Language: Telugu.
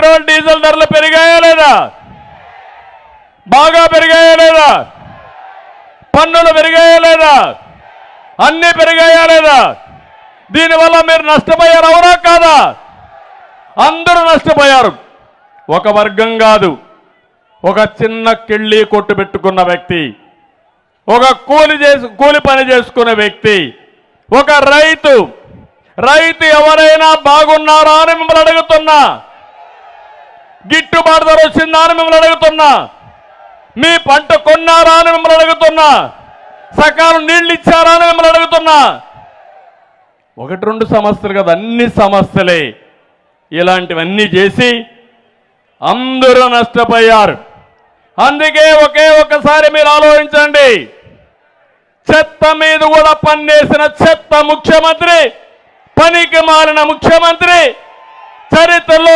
పెట్రోల్ డీజిల్ ధరలు పెరిగాయా లేదా? బాగా పెరిగాయా లేదా? పన్నులు పెరిగాయా లేదా? అన్నీ పెరిగాయా లేదా? దీనివల్ల మీరు నష్టపోయారు, అవునా కాదా? అందరూ నష్టపోయారు. ఒక వర్గం కాదు, ఒక చిన్న కిళ్ళి కొట్టు పెట్టుకున్న వ్యక్తి, ఒక కూలి పని చేసుకునే వ్యక్తి, ఒక రైతు ఎవరైనా బాగున్నారా అని మిమ్మల్ని అడుగుతున్నా. గిట్టుబాటు ధర వచ్చిందా అని మిమ్మల్ని అడుగుతున్నా. మీ పంట కొన్నారా అని మిమ్మల్ని అడుగుతున్నా. సకాలం నీళ్ళు ఇచ్చారా అని మిమ్మల్ని అడుగుతున్నా. ఒకటి రెండు సమస్యలు కదా, అన్ని సమస్యలే. ఇలాంటివన్నీ చేసి అందరూ నష్టపోయారు. అందుకే ఒక్కసారి మీరు ఆలోచించండి. చెత్త మీద కూడా పన్నేసిన చెత్త ముఖ్యమంత్రి, పనికి మారిన ముఖ్యమంత్రి చరిత్రలో